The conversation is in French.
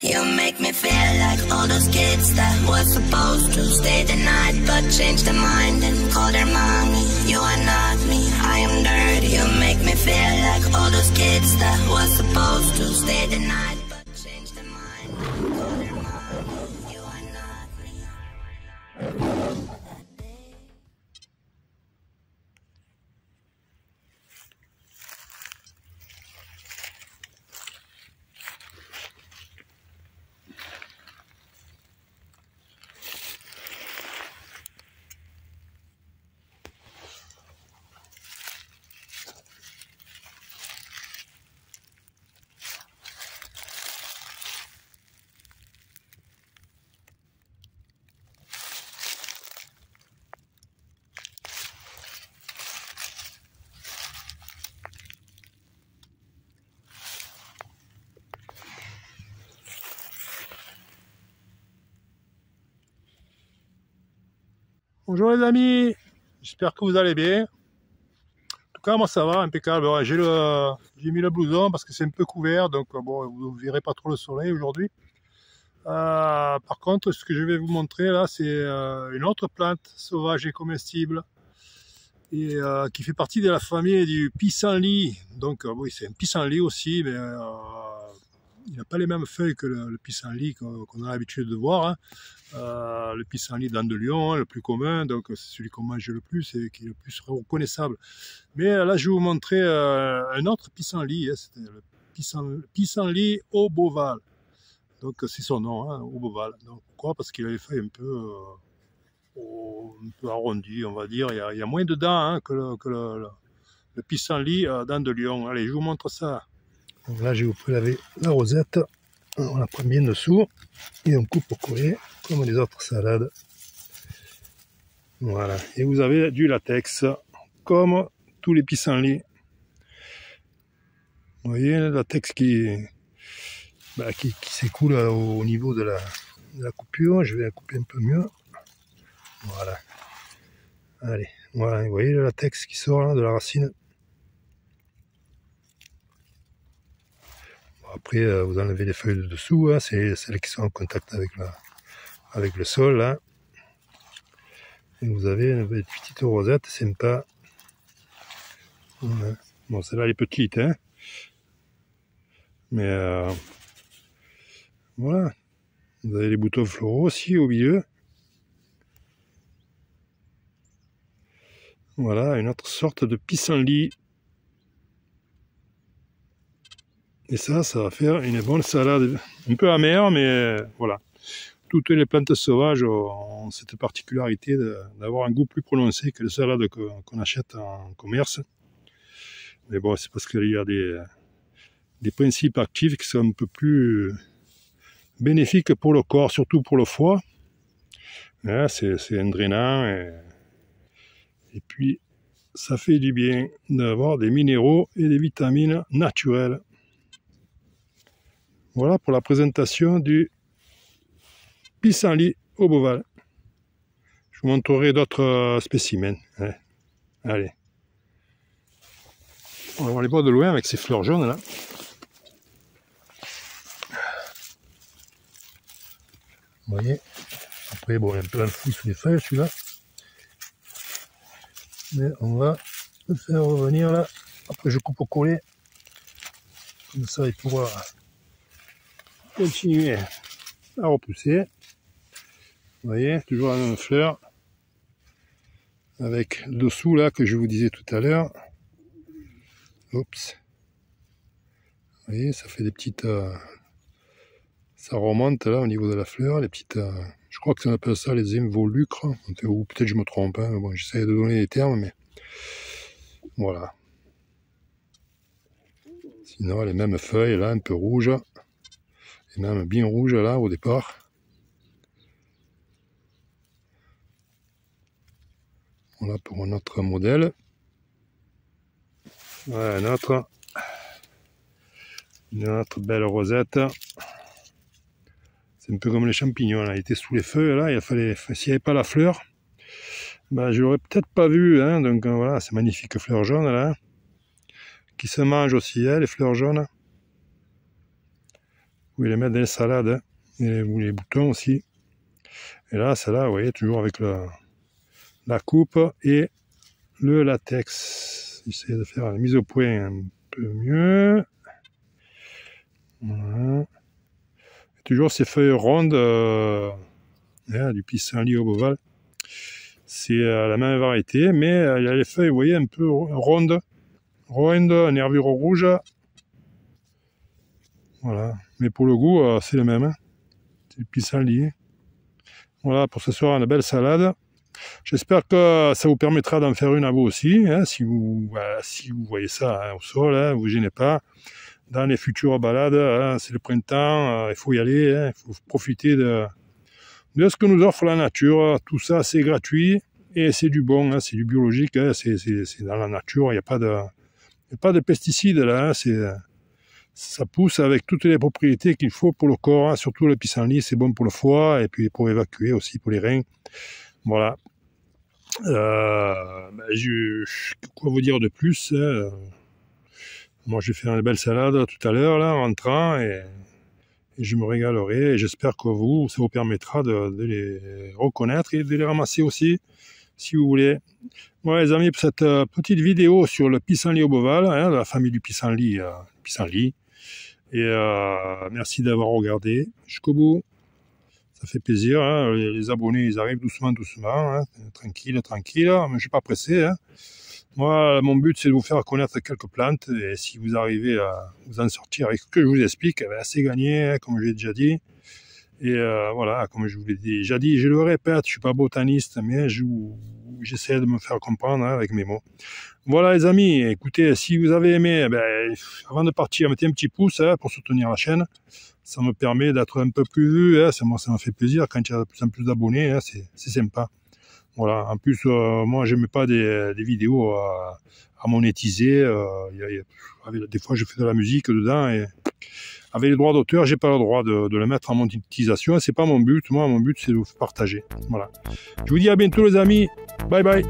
You make me feel like all those kids that were supposed to stay the night but changed their mind and call their mommy. You are not me, I am dirty. You make me feel like all those kids that were supposed to stay the night but changed their mind and call their mommy. You are not me. Bonjour les amis, j'espère que vous allez bien. En tout cas moi ça va, impeccable. Ouais, j'ai mis le blouson parce que c'est un peu couvert, donc bon, vous ne verrez pas trop le soleil aujourd'hui. Par contre, ce que je vais vous montrer là, c'est une autre plante sauvage et comestible et qui fait partie de la famille du pissenlit. Donc oui, c'est un pissenlit aussi, mais il n'a pas les mêmes feuilles que le pissenlit qu'on a l'habitude de voir, hein. Le pissenlit dent de lion, le plus commun, donc c'est celui qu'on mange le plus et qui est le plus reconnaissable. Mais là, je vais vous montrer un autre pissenlit, hein, c'était le pissenlit oboval. Donc c'est son nom, hein, oboval. Donc, pourquoi? Parce qu'il a les feuilles un peu arrondies, on va dire. Il y a moins de dents, hein, que le pissenlit dent de lion. Allez, je vous montre ça. Donc là, je vais vous prélaver la rosette. On la prend bien dessous et on coupe au collet comme les autres salades. Voilà, et vous avez du latex comme tous les pissenlits. Vous voyez le latex qui s'écoule au niveau de la coupure. Je vais la couper un peu mieux. Voilà. Allez, voilà, vous voyez le latex qui sort là de la racine. Après, vous enlevez les feuilles de dessous, hein, c'est celles qui sont en contact avec le sol. Là. Et vous avez une petite rosette sympa. Voilà. Bon, celle-là elle est petite, hein. Mais voilà. Vous avez les boutons floraux aussi au milieu. Voilà, une autre sorte de pissenlit. Et ça va faire une bonne salade, un peu amère, mais voilà. Toutes les plantes sauvages ont cette particularité d'avoir un goût plus prononcé que les salades qu'on achète en commerce. Mais bon, c'est parce qu'il y a des principes actifs qui sont un peu plus bénéfiques pour le corps, surtout pour le foie. C'est un drainant et puis ça fait du bien d'avoir des minéraux et des vitamines naturelles. Voilà pour la présentation du pissenlit oboval. Je vous montrerai d'autres spécimens. Ouais. Allez. On va les voir de loin avec ces fleurs jaunes là. Vous voyez. Après, bon, il y a un peu un fou sous les feuilles celui-là. Mais on va le faire revenir là. Après, je coupe au collet. Comme ça, il pourra continuer à repousser. Vous voyez, toujours la même fleur. Avec le dessous là que je vous disais tout à l'heure. Oups. Vous voyez, ça fait des petites... ça remonte là au niveau de la fleur, les petites... je crois que ça appelle ça les involucres. Ou peut-être je me trompe, hein, bon, j'essaie de donner les termes, mais... Voilà. Sinon, les mêmes feuilles là, un peu rouges. Et même bien rouges là au départ. Voilà pour un autre modèle. Voilà une autre belle rosette. C'est un peu comme les champignons, là. Il était sous les feuilles là, il fallait, s'il n'y avait pas la fleur, ben, je l'aurais peut-être pas vu, hein. Donc voilà, ces magnifiques fleurs jaunes là, qui se mangent aussi, hein, les fleurs jaunes. pouvez les mettre dans les salades, hein, et les boutons aussi. Et là, celle-là, vous voyez, toujours avec la coupe et le latex. J'essaie de faire la mise au point un peu mieux. Voilà. Et toujours ces feuilles rondes du pissenlit au boval. C'est la même variété, mais il y a les feuilles, vous voyez, un peu rondes, nervure rouge. Voilà. Mais pour le goût, c'est le même. Hein. C'est le pissenlit. Voilà, pour ce soir, une belle salade. J'espère que ça vous permettra d'en faire une à vous aussi. Hein, si vous voyez ça hein, au sol, hein, vous ne gênez pas. Dans les futures balades, hein, c'est le printemps, il faut y aller. Hein, il faut profiter de ce que nous offre la nature. Tout ça, c'est gratuit et c'est du bon. Hein, c'est du biologique. Hein, c'est dans la nature. Il n'y a pas de pesticides là. Hein, ça pousse avec toutes les propriétés qu'il faut pour le corps. Hein, surtout le pissenlit, c'est bon pour le foie et puis pour évacuer aussi pour les reins. Voilà. Quoi vous dire de plus hein. Moi, j'ai fait une belle salade tout à l'heure, là, en rentrant, et je me régalerai. Et j'espère que ça vous permettra de les reconnaître et de les ramasser aussi, si vous voulez. Voilà, les amis, pour cette petite vidéo sur le pissenlit au boval, hein, la famille du pissenlit. Et merci d'avoir regardé jusqu'au bout. Ça fait plaisir, hein. Les abonnés, ils arrivent doucement, hein. Tranquille, mais je ne suis pas pressé. Hein. Moi, mon but, c'est de vous faire connaître quelques plantes, et si vous arrivez à vous en sortir avec ce que je vous explique, c'est gagné, hein, comme je l'ai déjà dit. Et voilà, comme je vous l'ai déjà dit, je le répète, je ne suis pas botaniste, mais j'essaie de me faire comprendre hein, avec mes mots. Voilà les amis, écoutez, si vous avez aimé, avant de partir, mettez un petit pouce hein, pour soutenir la chaîne. Ça me permet d'être un peu plus vu, hein. Ça me fait plaisir quand il y a de plus en plus d'abonnés, hein. C'est sympa. Voilà. En plus, moi, je n'aime pas des vidéos à monétiser. Des fois, je fais de la musique dedans et avec les droits d'auteur, j'ai pas le droit de le mettre en monétisation. C'est pas mon but. Moi, mon but, c'est de vous partager. Voilà. Je vous dis à bientôt, les amis. Bye bye.